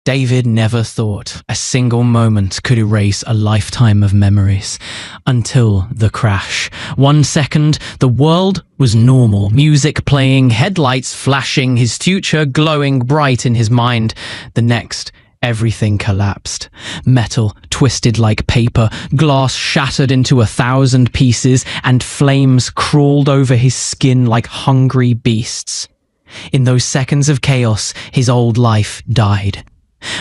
David never thought a single moment could erase a lifetime of memories. Until the crash. 1 second, the world was normal. Music playing, headlights flashing, his future glowing bright in his mind. The next, everything collapsed. Metal twisted like paper, glass shattered into 1,000 pieces, and flames crawled over his skin like hungry beasts. In those seconds of chaos, his old life died.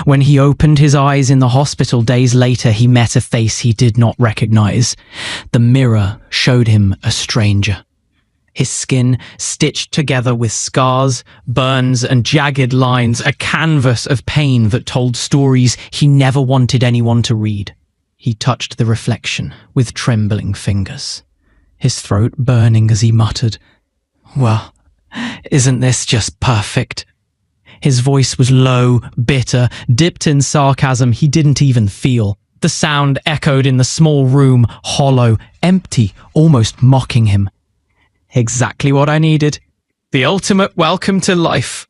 When he opened his eyes in the hospital days later, he met a face he did not recognize. The mirror showed him a stranger. His skin stitched together with scars, burns, and jagged lines, a canvas of pain that told stories he never wanted anyone to read. He touched the reflection with trembling fingers, his throat burning as he muttered, "Well, isn't this just perfect?" His voice was low, bitter, dipped in sarcasm he didn't even feel. The sound echoed in the small room, hollow, empty, almost mocking him. Exactly what I needed. The ultimate welcome to life.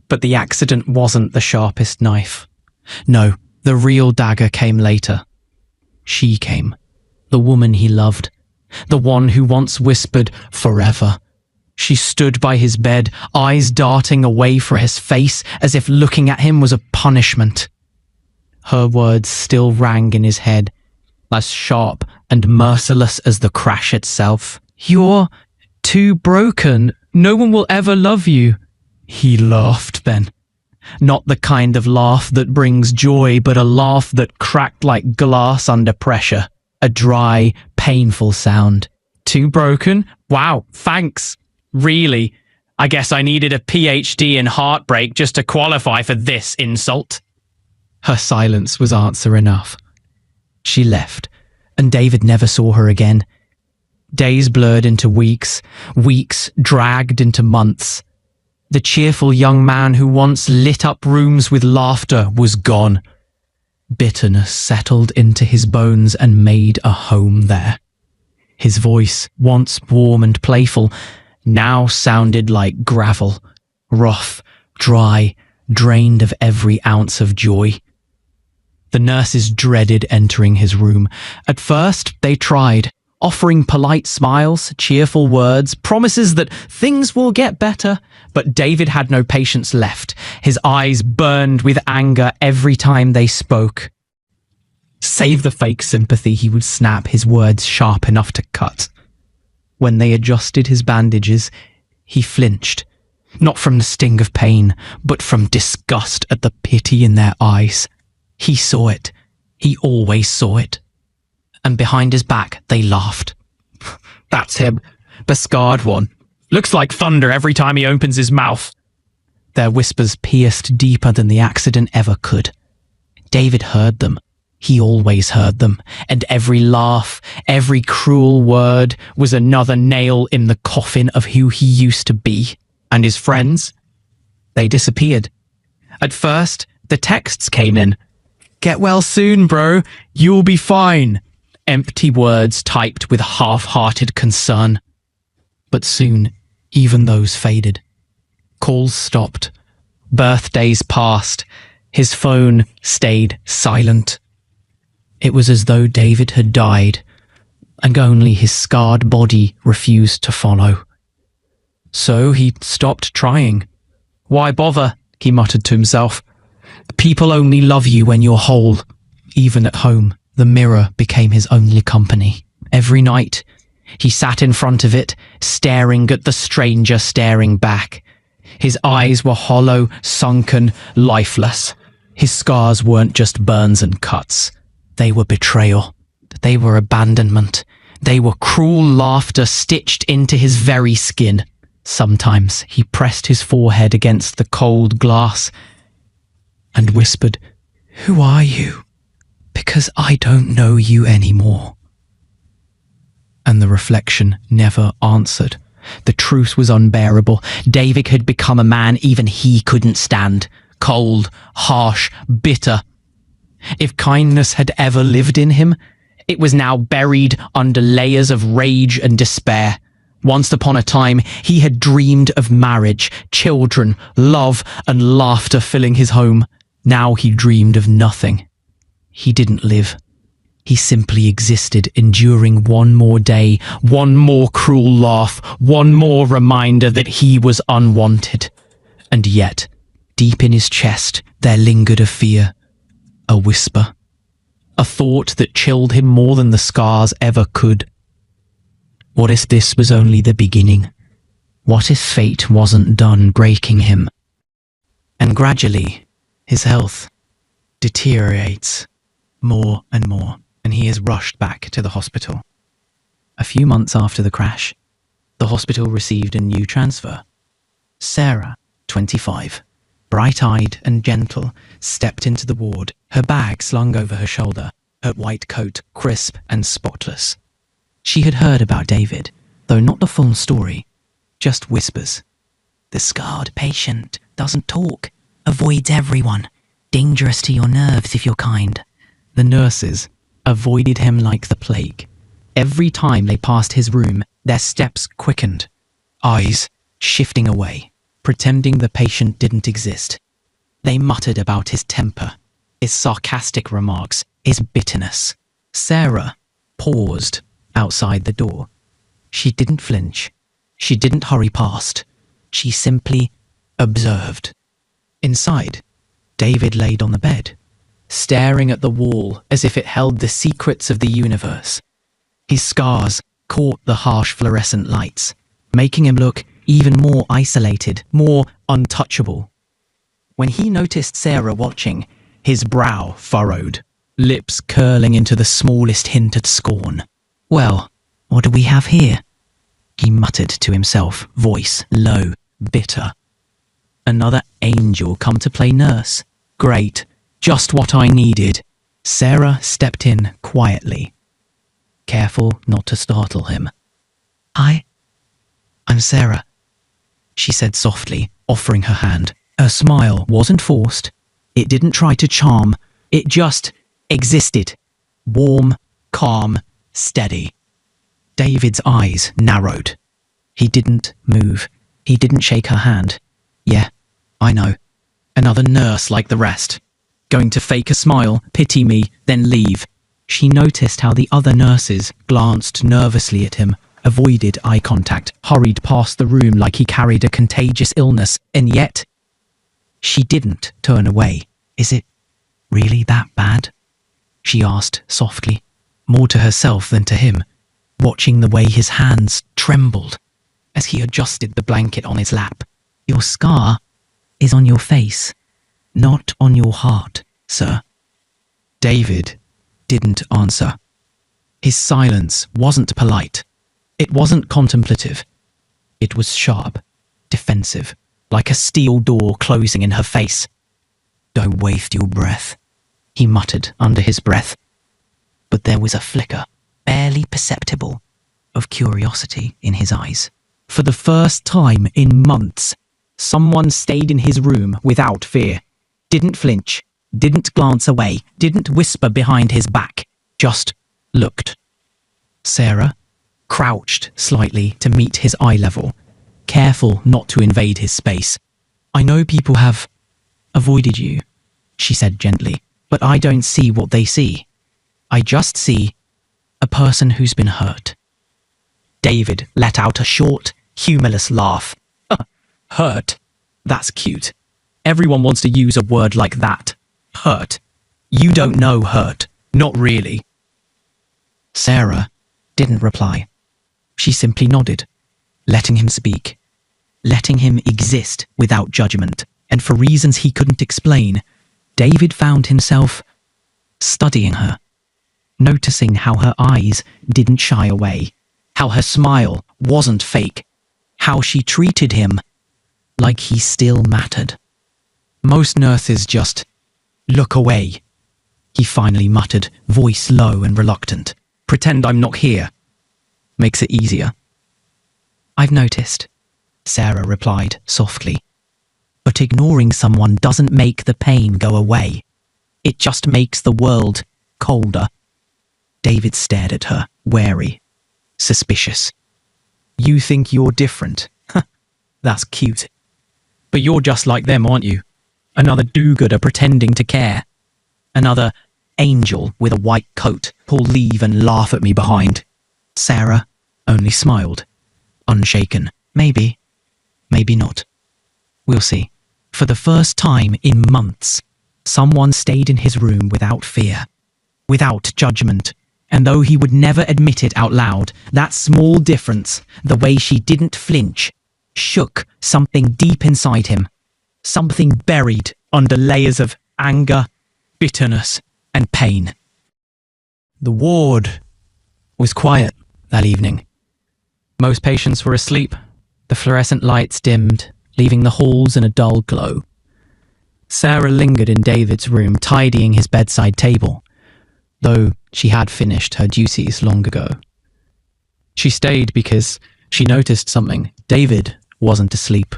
But the accident wasn't the sharpest knife. No, the real dagger came later. She came. The woman he loved. The one who once whispered, "Forever." She stood by his bed, eyes darting away from his face as if looking at him was a punishment. Her words still rang in his head, as sharp and merciless as the crash itself. "You're too broken. No one will ever love you." He laughed then. Not the kind of laugh that brings joy, but a laugh that cracked like glass under pressure. A dry, painful sound. "Too broken? Wow, thanks. Really? I guess I needed a PhD in heartbreak just to qualify for this insult." Her silence was answer enough. She left, and David never saw her again. Days blurred into weeks, weeks dragged into months. The cheerful young man who once lit up rooms with laughter was gone. Bitterness settled into his bones and made a home there. His voice, once warm and playful, now sounded like gravel, rough, dry, drained of every ounce of joy. The nurses dreaded entering his room. At first, they tried, offering polite smiles, cheerful words, promises that things will get better. But David had no patience left. His eyes burned with anger every time they spoke. "Save the fake sympathy," he would snap, his words sharp enough to cut. When they adjusted his bandages, he flinched, not from the sting of pain, but from disgust at the pity in their eyes. He saw it. He always saw it. And behind his back, they laughed. "That's him, the scarred one. Looks like thunder every time he opens his mouth." Their whispers pierced deeper than the accident ever could. David heard them. He always heard them, and every laugh, every cruel word was another nail in the coffin of who he used to be. And his friends? They disappeared. At first, the texts came in. "Get well soon, bro. You'll be fine." Empty words typed with half-hearted concern. But soon, even those faded. Calls stopped. Birthdays passed. His phone stayed silent. It was as though David had died, and only his scarred body refused to follow. So he stopped trying. "Why bother?" he muttered to himself. "People only love you when you're whole." Even at home, the mirror became his only company. Every night, he sat in front of it, staring at the stranger staring back. His eyes were hollow, sunken, lifeless. His scars weren't just burns and cuts. They were betrayal. They were abandonment. They were cruel laughter stitched into his very skin. Sometimes he pressed his forehead against the cold glass and whispered, "Who are you? Because I don't know you anymore." And the reflection never answered. The truth was unbearable. David had become a man even he couldn't stand. Cold, harsh, bitter. If kindness had ever lived in him, it was now buried under layers of rage and despair. Once upon a time, he had dreamed of marriage, children, love, and laughter filling his home. Now he dreamed of nothing. He didn't live. He simply existed, enduring one more day, one more cruel laugh, one more reminder that he was unwanted. And yet, deep in his chest, there lingered a fear, a whisper, a thought that chilled him more than the scars ever could. What if this was only the beginning? What if fate wasn't done breaking him? And gradually, his health deteriorates more and more, and he is rushed back to the hospital. A few months after the crash, the hospital received a new transfer. Sarah, 25, bright-eyed and gentle, stepped into the ward, her bag slung over her shoulder, her white coat crisp and spotless. She had heard about David, though not the full story, just whispers. The scarred patient doesn't talk, avoids everyone, dangerous to your nerves if you're kind. The nurses avoided him like the plague. Every time they passed his room, their steps quickened, eyes shifting away, pretending the patient didn't exist. They muttered about his temper, his sarcastic remarks, his bitterness. Sarah paused outside the door. She didn't flinch. She didn't hurry past. She simply observed. Inside, David laid on the bed, staring at the wall as if it held the secrets of the universe. His scars caught the harsh fluorescent lights, making him look even more isolated, more untouchable. When he noticed Sarah watching, his brow furrowed, lips curling into the smallest hint at scorn. Well, what do we have here? He muttered to himself, voice low, bitter. Another angel come to play nurse. Great, just what I needed. Sarah stepped in quietly, careful not to startle him. Hi, I'm Sarah, she said softly, offering her hand. Her smile wasn't forced. It didn't try to charm. It just existed. Warm, calm, steady. David's eyes narrowed. He didn't move. He didn't shake her hand. Yeah, I know. Another nurse like the rest. Going to fake a smile, pity me, then leave. She noticed how the other nurses glanced nervously at him, avoided eye contact, hurried past the room like he carried a contagious illness, and yet she didn't turn away. Is it really that bad? She asked softly, more to herself than to him, watching the way his hands trembled as he adjusted the blanket on his lap. Your scar is on your face, not on your heart, sir. David didn't answer. His silence wasn't polite. It wasn't contemplative. It was sharp, defensive, like a steel door closing in her face. Don't waste your breath, he muttered under his breath. But there was a flicker, barely perceptible, of curiosity in his eyes. For the first time in months, someone stayed in his room without fear. Didn't flinch, didn't glance away, didn't whisper behind his back, just looked. Sarah crouched slightly to meet his eye level, careful not to invade his space. I know people have avoided you, she said gently, but I don't see what they see. I just see a person who's been hurt. David let out a short, humorless laugh. Hurt? That's cute. Everyone wants to use a word like that. Hurt. You don't know hurt. Not really. Sarah didn't reply. She simply nodded, letting him speak, letting him exist without judgment. And for reasons he couldn't explain, David found himself studying her, noticing how her eyes didn't shy away, how her smile wasn't fake, how she treated him like he still mattered. Most nurses just look away, he finally muttered, voice low and reluctant. Pretend I'm not here. Makes it easier. I've noticed, Sarah replied softly. But ignoring someone doesn't make the pain go away. It just makes the world colder. David stared at her, wary, suspicious. You think you're different. That's cute. But you're just like them, aren't you? Another do-gooder pretending to care. Another angel with a white coat who'll leave and laugh at me behind. Sarah only smiled, unshaken. Maybe, maybe not. We'll see. For the first time in months, someone stayed in his room without fear, without judgment. And though he would never admit it out loud, that small difference, the way she didn't flinch, shook something deep inside him. Something buried under layers of anger, bitterness, and pain. The ward was quiet that evening. Most patients were asleep. The fluorescent lights dimmed, leaving the halls in a dull glow. Sarah lingered in David's room, tidying his bedside table, though she had finished her duties long ago. She stayed because she noticed something. David wasn't asleep.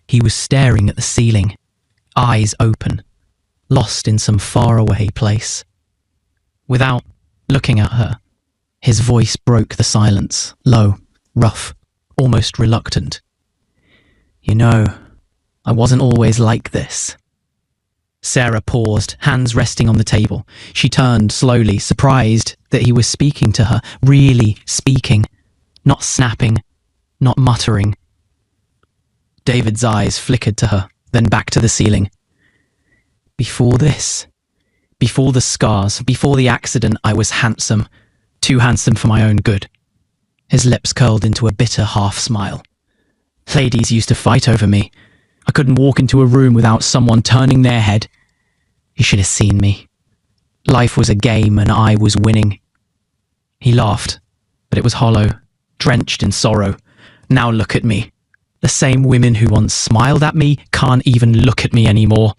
He was staring at the ceiling, eyes open, lost in some faraway place. Without looking at her, his voice broke the silence, low, rough, almost reluctant. You know, I wasn't always like this. Sarah paused, hands resting on the table. She turned slowly, surprised that he was speaking to her, really speaking, not snapping, not muttering. David's eyes flickered to her, then back to the ceiling. Before this, before the scars, before the accident, I was handsome, too handsome for my own good. His lips curled into a bitter half-smile. Ladies used to fight over me. I couldn't walk into a room without someone turning their head. You should have seen me. Life was a game and I was winning. He laughed, but it was hollow, drenched in sorrow. Now look at me. The same women who once smiled at me can't even look at me anymore.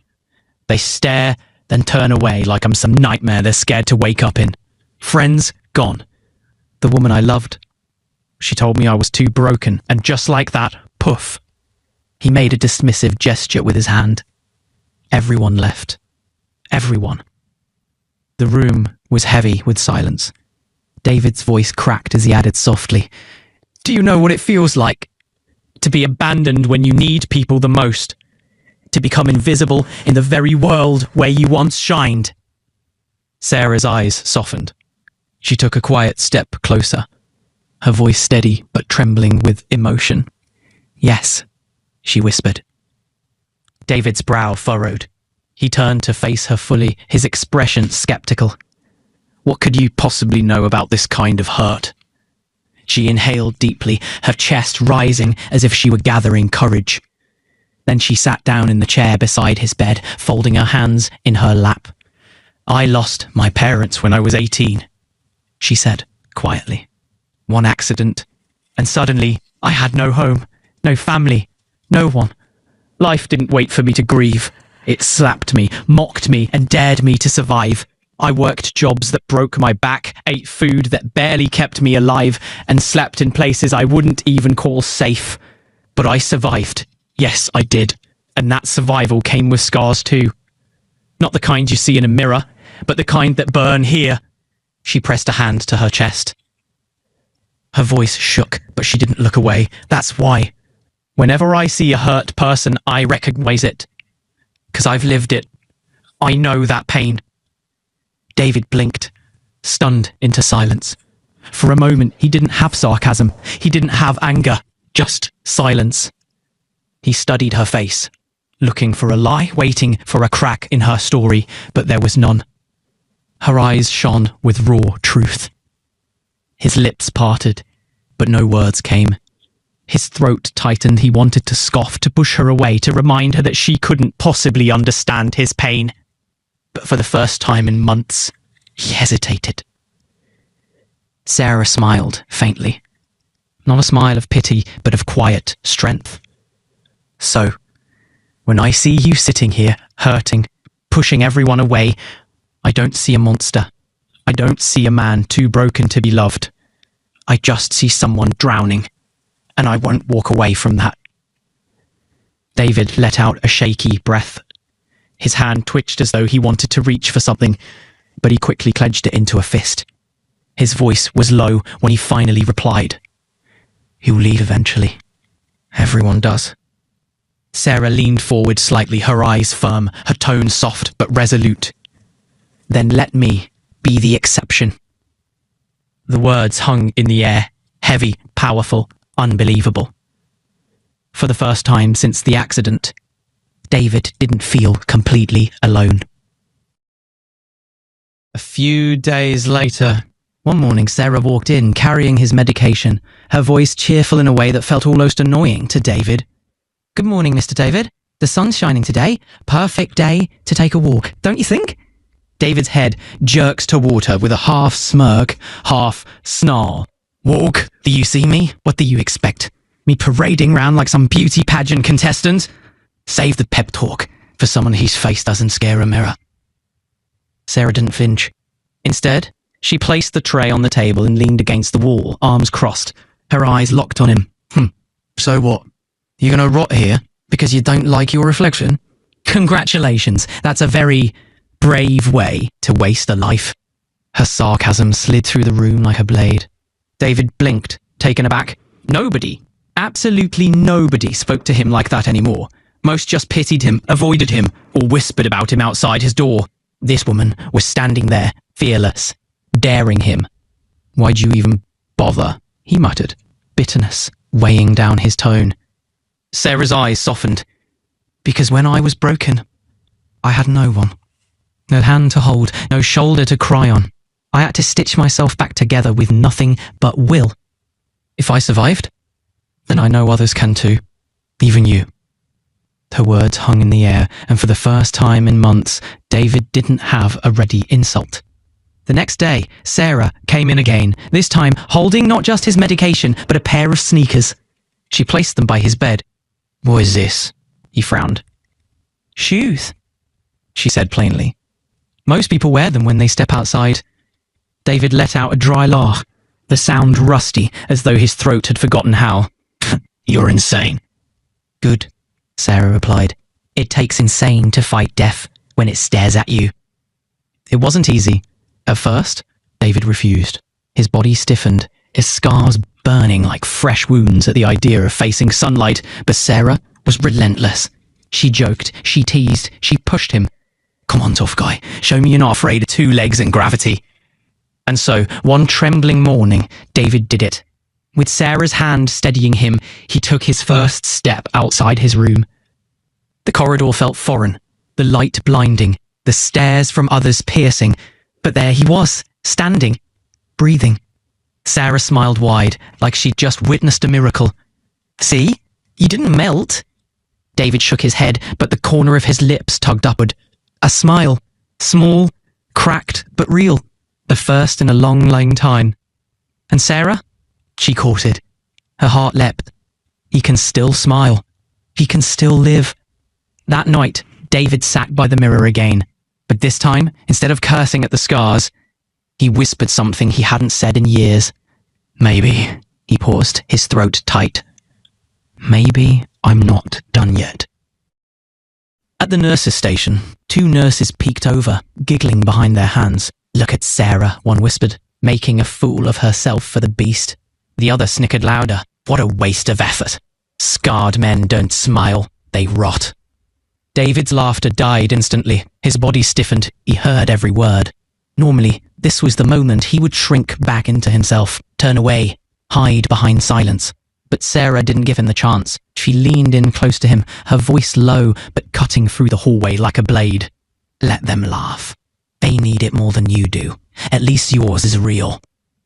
They stare, then turn away like I'm some nightmare they're scared to wake up in. Friends gone. The woman I loved. She told me I was too broken, and just like that, poof. He made a dismissive gesture with his hand. Everyone left. Everyone. The room was heavy with silence. David's voice cracked as he added softly, "Do you know what it feels like? To be abandoned when you need people the most. To become invisible in the very world where you once shined." Sarah's eyes softened. She took a quiet step closer, her voice steady but trembling with emotion. "Yes," she whispered. David's brow furrowed. He turned to face her fully, his expression skeptical. "What could you possibly know about this kind of hurt?" She inhaled deeply, her chest rising as if she were gathering courage. Then she sat down in the chair beside his bed, folding her hands in her lap. "I lost my parents when I was 18, she said quietly. "One accident, and suddenly I had no home, no family, no one. Life didn't wait for me to grieve. It slapped me, mocked me, and dared me to survive. I worked jobs that broke my back, ate food that barely kept me alive, and slept in places I wouldn't even call safe. But I survived. Yes, I did. And that survival came with scars too. Not the kind you see in a mirror, but the kind that burn here." She pressed a hand to her chest. Her voice shook, but she didn't look away. "That's why. Whenever I see a hurt person, I recognize it. 'Cause I've lived it. I know that pain." David blinked, stunned into silence. For a moment, he didn't have sarcasm. He didn't have anger, just silence. He studied her face, looking for a lie, waiting for a crack in her story, but there was none. Her eyes shone with raw truth. His lips parted, but no words came. His throat tightened. He wanted to scoff, to push her away, to remind her that she couldn't possibly understand his pain. But for the first time in months, he hesitated. Sarah smiled faintly. Not a smile of pity, but of quiet strength. "So, when I see you sitting here, hurting, pushing everyone away, I don't see a monster. I don't see a man too broken to be loved. I just see someone drowning, and I won't walk away from that." David let out a shaky breath. His hand twitched as though he wanted to reach for something, but he quickly clenched it into a fist. His voice was low when he finally replied. He'll leave eventually. Everyone does. Sarah leaned forward slightly, her eyes firm, her tone soft but resolute. Then let me be the exception. The words hung in the air, heavy, powerful, unbelievable. For the first time since the accident, David didn't feel completely alone. A few days later, one morning Sarah walked in carrying his medication, her voice cheerful in a way that felt almost annoying to David. "Good morning, Mr. David. The sun's shining today. Perfect day to take a walk, don't you think?" David's head jerks toward her with a half smirk, half snarl. "Walk? Do you see me? What do you expect? Me parading round like some beauty pageant contestant? Save the pep talk for someone whose face doesn't scare a mirror." Sarah didn't flinch. Instead, she placed the tray on the table and leaned against the wall, arms crossed, her eyes locked on him. So what? You gonna rot here because you don't like your reflection? Congratulations, that's a very brave way to waste a life. Her sarcasm slid through the room like a blade. David blinked, taken aback. Nobody, absolutely nobody spoke to him like that anymore. Most just pitied him, avoided him, or whispered about him outside his door. This woman was standing there, fearless, daring him. "Why'd you even bother?" he muttered, bitterness weighing down his tone. Sarah's eyes softened. "Because when I was broken, I had no one. No hand to hold, no shoulder to cry on. I had to stitch myself back together with nothing but will. If I survived, then I know others can too. Even you." Her words hung in the air, and for the first time in months, David didn't have a ready insult. The next day, Sarah came in again, this time holding not just his medication, but a pair of sneakers. She placed them by his bed. "What is this?" he frowned. "Shoes," she said plainly. "Most people wear them when they step outside." David let out a dry laugh, the sound rusty, as though his throat had forgotten how. "You're insane." "Good," Sarah replied. "It takes insane to fight death when it stares at you." It wasn't easy. At first, David refused. His body stiffened, his scars burning like fresh wounds at the idea of facing sunlight, but Sarah was relentless. She joked, she teased, she pushed him. "Come on, tough guy, show me you're not afraid of 2 legs and gravity." And so, one trembling morning, David did it. With Sarah's hand steadying him, he took his first step outside his room. The corridor felt foreign, the light blinding, the stares from others piercing, but there he was, standing, breathing. Sarah smiled wide, like she'd just witnessed a miracle. "See? You didn't melt." David shook his head, but the corner of his lips tugged upward. A smile, small, cracked, but real. The first in a long, long time. And Sarah? She caught it. Her heart leapt. He can still smile. He can still live. That night, David sat by the mirror again. But this time, instead of cursing at the scars, he whispered something he hadn't said in years. "Maybe," he paused, his throat tight. "Maybe I'm not done yet." At the nurse's station, 2 nurses peeked over, giggling behind their hands. "Look at Sarah," one whispered, "making a fool of herself for the beast." The other snickered louder. "What a waste of effort. Scarred men don't smile, they rot." David's laughter died instantly. His body stiffened. He heard every word. Normally, this was the moment he would shrink back into himself, turn away, hide behind silence. But Sarah didn't give him the chance. She leaned in close to him, her voice low but cutting through the hallway like a blade. "Let them laugh. They need it more than you do. At least yours is real."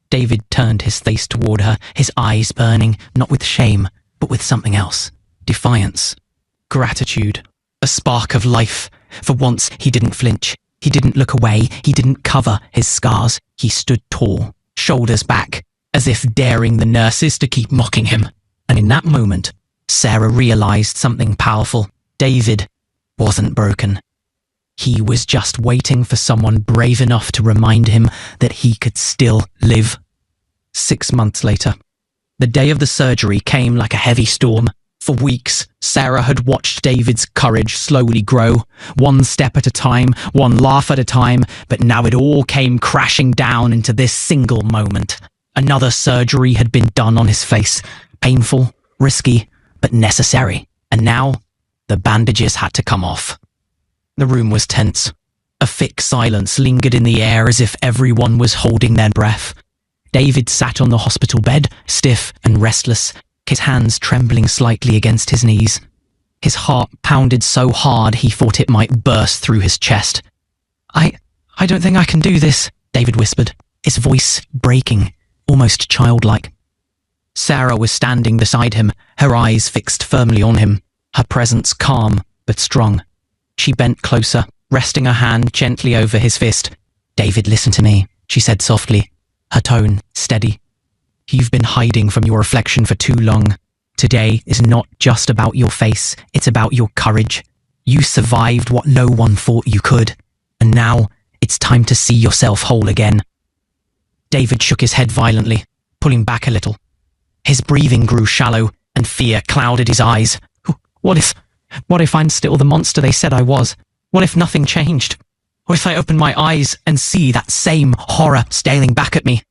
David turned his face toward her, his eyes burning, not with shame, but with something else. Defiance. Gratitude. A spark of life. For once, he didn't flinch. He didn't look away. He didn't cover his scars. He stood tall, shoulders back, as if daring the nurses to keep mocking him. And in that moment, Sarah realized something powerful. David wasn't broken. He was just waiting for someone brave enough to remind him that he could still live. 6 months later, the day of the surgery came like a heavy storm. For weeks, Sarah had watched David's courage slowly grow, one step at a time, one laugh at a time, but now it all came crashing down into this single moment. Another surgery had been done on his face, Painful, risky, but necessary. And now, the bandages had to come off. The room was tense. A thick silence lingered in the air as if everyone was holding their breath. David sat on the hospital bed, stiff and restless, his hands trembling slightly against his knees. His heart pounded so hard he thought it might burst through his chest. I don't think I can do this, David whispered, his voice breaking, almost childlike. Sarah was standing beside him, her eyes fixed firmly on him, her presence calm but strong. She bent closer, resting her hand gently over his fist. "David, listen to me," she said softly, her tone steady. "You've been hiding from your reflection for too long. Today is not just about your face, it's about your courage. You survived what no one thought you could, and now it's time to see yourself whole again." David shook his head violently, pulling back a little. His breathing grew shallow, and fear clouded his eyes. What if I'm still the monster they said I was? What if nothing changed? What if I open my eyes and see that same horror staring back at me?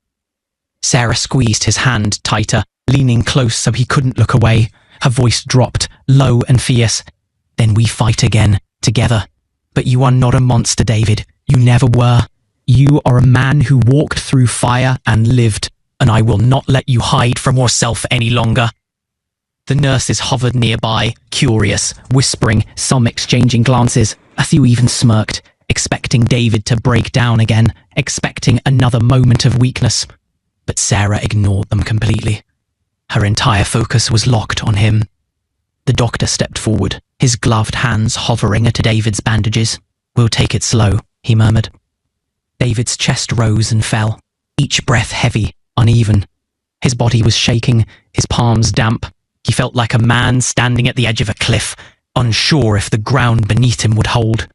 Sarah squeezed his hand tighter, leaning close so he couldn't look away. Her voice dropped, low and fierce. "Then we fight again, together. But you are not a monster, David. You never were. You are a man who walked through fire and lived, and I will not let you hide from yourself any longer." The nurses hovered nearby, curious, whispering, some exchanging glances. A few even smirked, expecting David to break down again, expecting another moment of weakness. But Sarah ignored them completely. Her entire focus was locked on him. The doctor stepped forward, his gloved hands hovering at David's bandages. "We'll take it slow," he murmured. David's chest rose and fell, each breath heavy, uneven. His body was shaking, his palms damp. He felt like a man standing at the edge of a cliff, unsure if the ground beneath him would hold.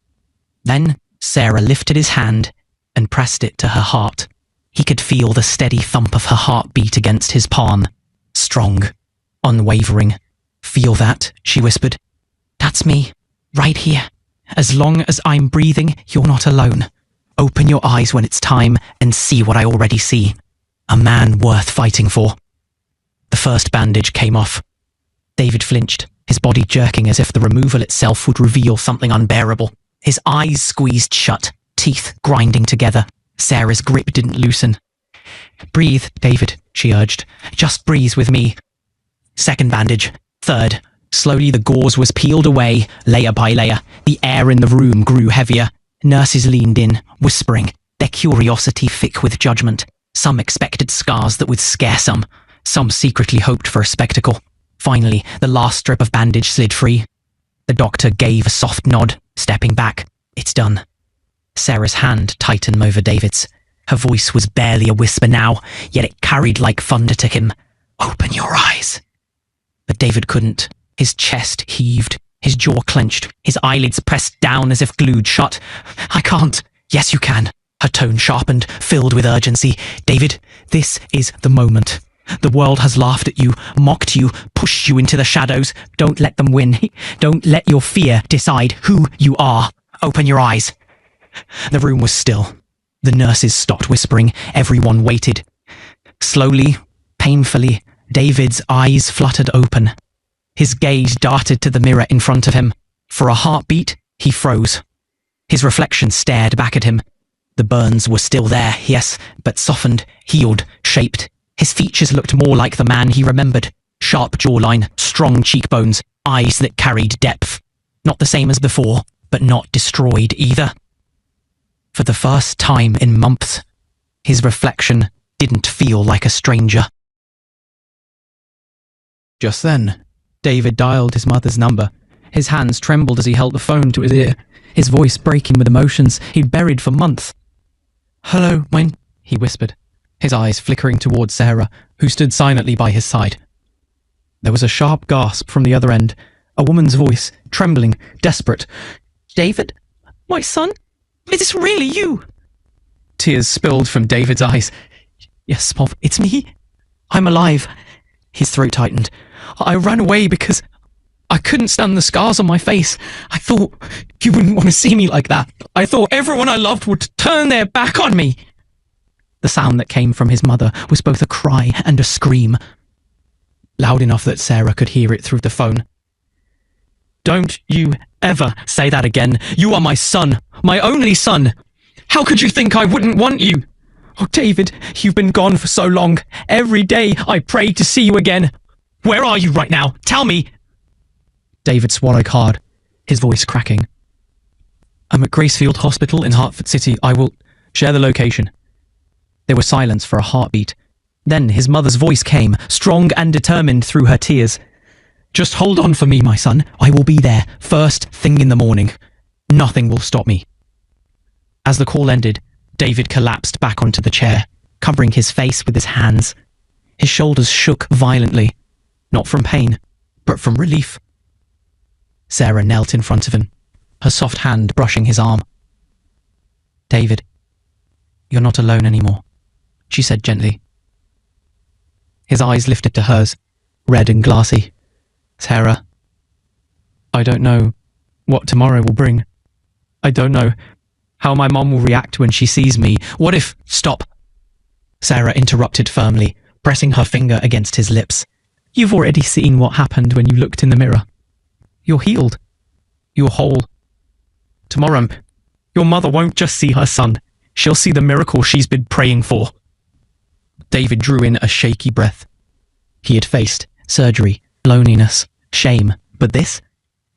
Then Sarah lifted his hand and pressed it to her heart. He could feel the steady thump of her heartbeat against his palm. Strong, unwavering. "Feel that?" she whispered. "That's me, right here. As long as I'm breathing, you're not alone. Open your eyes when it's time and see what I already see. A man worth fighting for." The first bandage came off. David flinched, his body jerking as if the removal itself would reveal something unbearable. His eyes squeezed shut, teeth grinding together. Sarah's grip didn't loosen. "Breathe, David," she urged. "Just breathe with me." Second bandage. Third. Slowly the gauze was peeled away, layer by layer. The air in the room grew heavier. Nurses leaned in, whispering, their curiosity thick with judgment. Some expected scars that would scare some secretly hoped for a spectacle. Finally, the last strip of bandage slid free. The doctor gave a soft nod, stepping back. "It's done." Sarah's hand tightened over David's. Her voice was barely a whisper now, yet it carried like thunder to him. "Open your eyes." But David couldn't. His chest heaved, his jaw clenched, his eyelids pressed down as if glued shut. "I can't." "Yes, you can." Her tone sharpened, filled with urgency. "David, this is the moment. The world has laughed at you, mocked you, pushed you into the shadows. Don't let them win. Don't let your fear decide who you are. Open your eyes." The room was still. The nurses stopped whispering. Everyone waited. Slowly, painfully, David's eyes fluttered open. His gaze darted to the mirror in front of him. For a heartbeat, he froze. His reflection stared back at him. The burns were still there, yes, but softened, healed, shaped. His features looked more like the man he remembered. Sharp jawline, strong cheekbones, eyes that carried depth. Not the same as before, but not destroyed either. For the first time in months, his reflection didn't feel like a stranger. Just then, David dialed his mother's number. His hands trembled as he held the phone to his ear, his voice breaking with emotions he'd buried for months. "Hello, mine," he whispered, his eyes flickering towards Sarah, who stood silently by his side. There was a sharp gasp from the other end, a woman's voice, trembling, desperate. "David? My son? Is this really you?" Tears spilled from David's eyes. "Yes, Mom, it's me. I'm alive." His throat tightened. "I ran away because I couldn't stand the scars on my face. I thought you wouldn't want to see me like that. I thought everyone I loved would turn their back on me." The sound that came from his mother was both a cry and a scream. loud enough that Sarah could hear it through the phone. "Don't you ever say that again. You are my son, my only son. How could you think I wouldn't want you? Oh, David, you've been gone for so long. Every day I prayed to see you again. Where are you right now? Tell me." David swallowed hard, his voice cracking. "I'm at Gracefield Hospital in Hertford City. I will share the location." There was silence for a heartbeat. Then his mother's voice came, strong and determined through her tears. "Just hold on for me, my son. I will be there first thing in the morning. Nothing will stop me." As the call ended, David collapsed back onto the chair, covering his face with his hands. His shoulders shook violently, not from pain, but from relief. Sarah knelt in front of him, her soft hand brushing his arm. "David, you're not alone anymore," she said gently. His eyes lifted to hers, red and glassy. "Sarah, I don't know what tomorrow will bring. I don't know how my mom will react when she sees me. What if—" "Stop," Sarah interrupted firmly, pressing her finger against his lips. "You've already seen what happened when you looked in the mirror. You're healed. You're whole. Tomorrow, your mother won't just see her son. She'll see the miracle she's been praying for." David drew in a shaky breath. He had faced surgery, loneliness, shame, but this?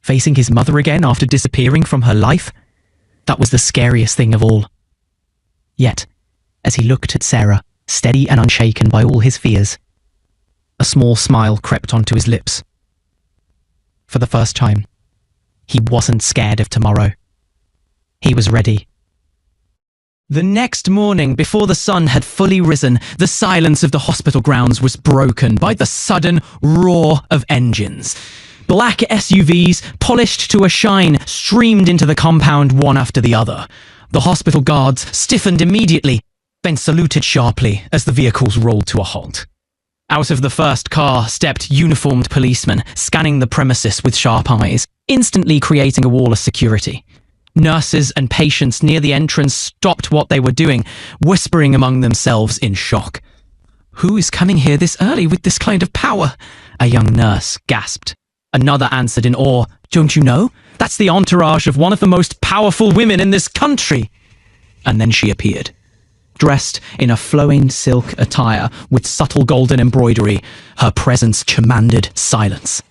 Facing his mother again after disappearing from her life? That was the scariest thing of all. Yet, as he looked at Sarah, steady and unshaken by all his fears, a small smile crept onto his lips. For the first time, he wasn't scared of tomorrow. He was ready. The next morning, before the sun had fully risen, the silence of the hospital grounds was broken by the sudden roar of engines. Black SUVs, polished to a shine, streamed into the compound one after the other. The hospital guards stiffened immediately, then saluted sharply as the vehicles rolled to a halt. Out of the first car stepped uniformed policemen, scanning the premises with sharp eyes, instantly creating a wall of security. Nurses and patients near the entrance stopped what they were doing, whispering among themselves in shock. "Who is coming here this early with this kind of power?" a young nurse gasped. Another answered in awe, "Don't you know? That's the entourage of one of the most powerful women in this country." And then she appeared, dressed in a flowing silk attire with subtle golden embroidery. Her presence commanded silence.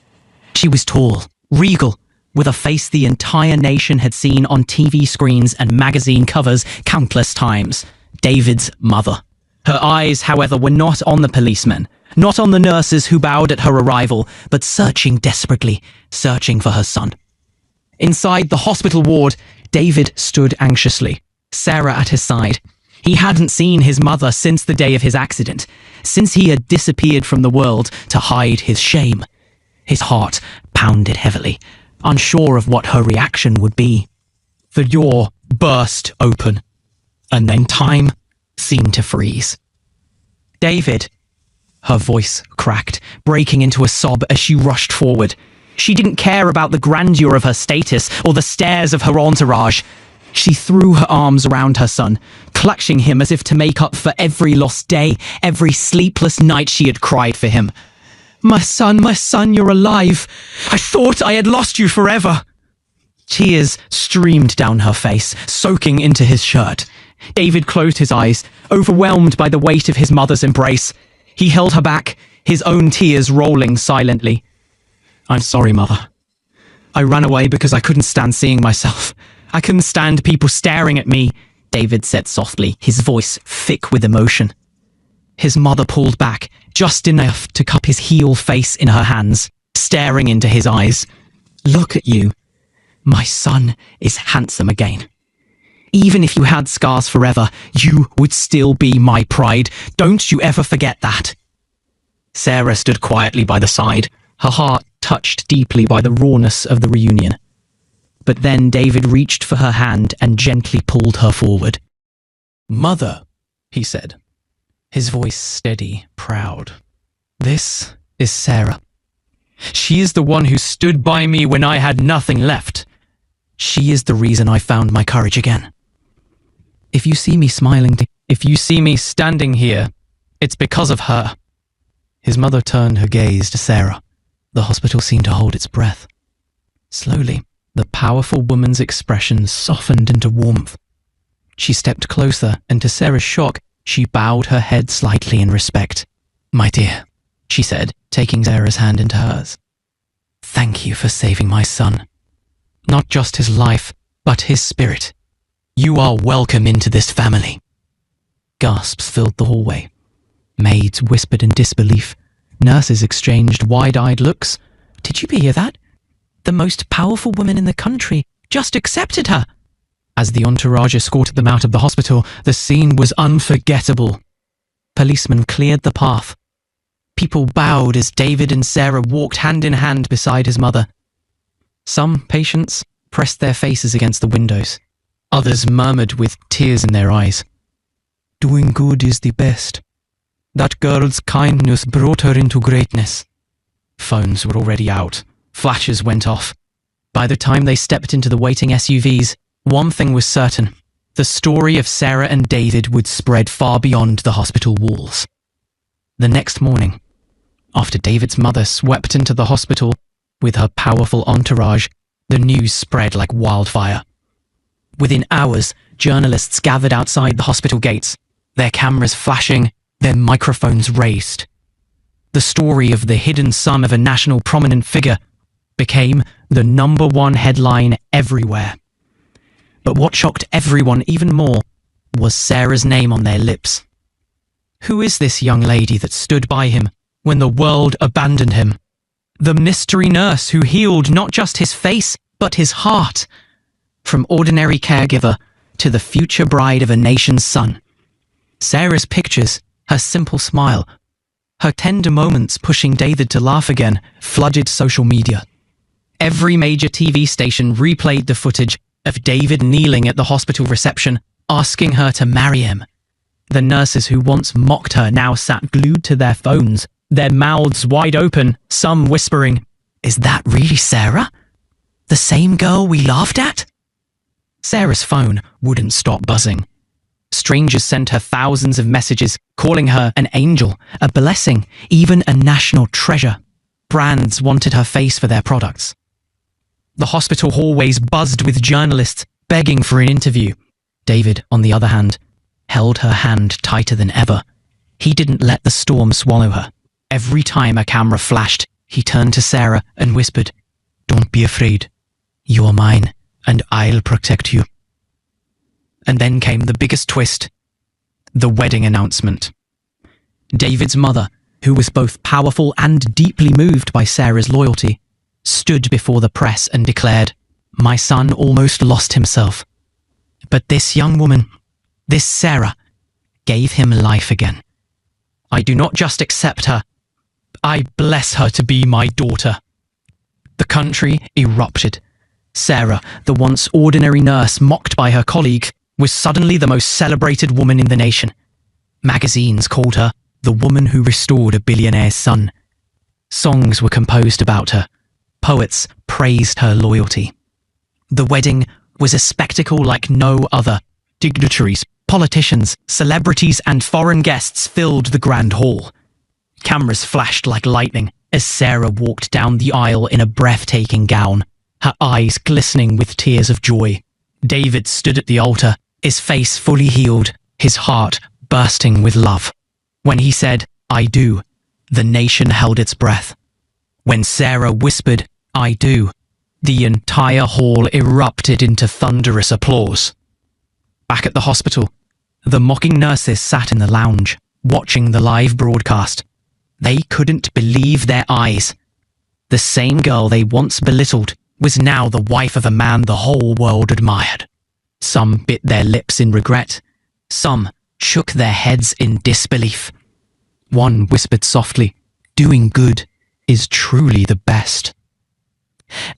She was tall, regal, with a face the entire nation had seen on TV screens and magazine covers countless times. David's mother. Her eyes, however, were not on the policemen, not on the nurses who bowed at her arrival, but searching desperately, searching for her son. Inside the hospital ward, David stood anxiously, Sarah at his side. He hadn't seen his mother since the day of his accident, since he had disappeared from the world to hide his shame. His heart pounded heavily, unsure of what her reaction would be. The door burst open, and then time seemed to freeze. "David," her voice cracked, breaking into a sob as she rushed forward. She didn't care about the grandeur of her status or the stares of her entourage. She threw her arms around her son, clutching him as if to make up for every lost day, every sleepless night she had cried for him. My son, you're alive. I thought I had lost you forever." Tears streamed down her face, soaking into his shirt. David closed his eyes, overwhelmed by the weight of his mother's embrace. He held her back, his own tears rolling silently. "I'm sorry, Mother. I ran away because I couldn't stand seeing myself. I couldn't stand people staring at me," David said softly, his voice thick with emotion. His mother pulled back, just enough to cup his heel face in her hands, staring into his eyes. "Look at you. My son is handsome again. Even if you had scars forever, you would still be my pride. Don't you ever forget that." Sarah stood quietly by the side, her heart touched deeply by the rawness of the reunion. But then David reached for her hand and gently pulled her forward. "Mother," he said, his voice steady, proud. "This is Sarah. She is the one who stood by me when I had nothing left. She is the reason I found my courage again. If you see me smiling, if you see me standing here, it's because of her. His mother turned her gaze to Sarah. The hospital seemed to hold its breath. Slowly, the powerful woman's expression softened into warmth. She stepped closer, and to Sarah's shock, she bowed her head slightly in respect. "My dear," she said, taking Sarah's hand into hers. "Thank you for saving my son. Not just his life, but his spirit. You are welcome into this family." Gasps filled the hallway. Maids whispered in disbelief. Nurses exchanged wide-eyed looks. "Did you hear that? The most powerful woman in the country just accepted her." As the entourage escorted them out of the hospital, the scene was unforgettable. Policemen cleared the path. People bowed as David and Sarah walked hand in hand beside his mother. Some patients pressed their faces against the windows. Others murmured with tears in their eyes. "Doing good is the best. That girl's kindness brought her into greatness." Phones were already out. Flashes went off. By the time they stepped into the waiting SUVs, one thing was certain. The story of Sarah and David would spread far beyond the hospital walls. The next morning, after David's mother swept into the hospital with her powerful entourage, the news spread like wildfire. Within hours, journalists gathered outside the hospital gates, their cameras flashing, their microphones raised. The story of the hidden son of a national prominent figure became the #1 headline everywhere. But what shocked everyone even more was Sarah's name on their lips. Who is this young lady that stood by him when the world abandoned him? The mystery nurse who healed not just his face, but his heart. From ordinary caregiver to the future bride of a nation's son. Sarah's pictures, her simple smile, her tender moments pushing David to laugh again, flooded social media. Every major TV station replayed the footage of David kneeling at the hospital reception, asking her to marry him. The nurses who once mocked her now sat glued to their phones, their mouths wide open, some whispering, "Is that really Sarah? The same girl we laughed at?" Sarah's phone wouldn't stop buzzing. Strangers sent her thousands of messages, calling her an angel, a blessing, even a national treasure. Brands wanted her face for their products. The hospital hallways buzzed with journalists begging for an interview. David, on the other hand, held her hand tighter than ever. He didn't let the storm swallow her. Every time a camera flashed, he turned to Sarah and whispered, "Don't be afraid. You are mine, and I'll protect you." And then came the biggest twist, the wedding announcement. David's mother, who was both powerful and deeply moved by Sarah's loyalty, stood before the press and declared, "My son almost lost himself. But this young woman, this Sarah, gave him life again. I do not just accept her, I bless her to be my daughter." The country erupted. Sarah, the once ordinary nurse mocked by her colleague, was suddenly the most celebrated woman in the nation. Magazines called her the woman who restored a billionaire's son. Songs were composed about her. Poets praised her loyalty. The wedding was a spectacle like no other. Dignitaries, politicians, celebrities, and foreign guests filled the grand hall. Cameras flashed like lightning as Sarah walked down the aisle in a breathtaking gown, her eyes glistening with tears of joy. David stood at the altar, his face fully healed, his heart bursting with love. When he said, "I do," the nation held its breath. When Sarah whispered, "I do," the entire hall erupted into thunderous applause. Back at the hospital, the mocking nurses sat in the lounge, watching the live broadcast. They couldn't believe their eyes. The same girl they once belittled was now the wife of a man the whole world admired. Some bit their lips in regret. Some shook their heads in disbelief. One whispered softly, "Doing good is truly the best."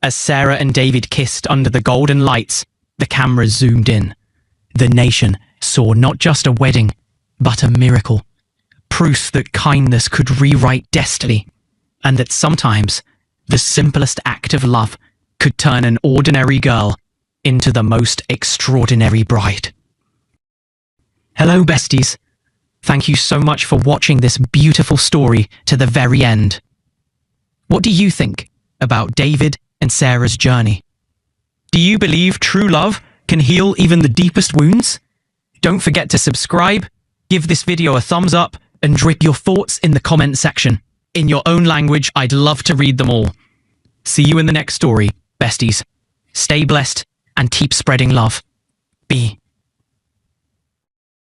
As Sarah and David kissed under the golden lights, the camera zoomed in. The nation saw not just a wedding, but a miracle. Proof that kindness could rewrite destiny, and that sometimes the simplest act of love could turn an ordinary girl into the most extraordinary bride. Hello, besties. Thank you so much for watching this beautiful story to the very end. What do you think about David and Sarah's journey? Do you believe true love can heal even the deepest wounds? Don't forget to subscribe, give this video a thumbs up, and drop your thoughts in the comment section. In your own language, I'd love to read them all. See you in the next story, besties. Stay blessed and keep spreading love. Be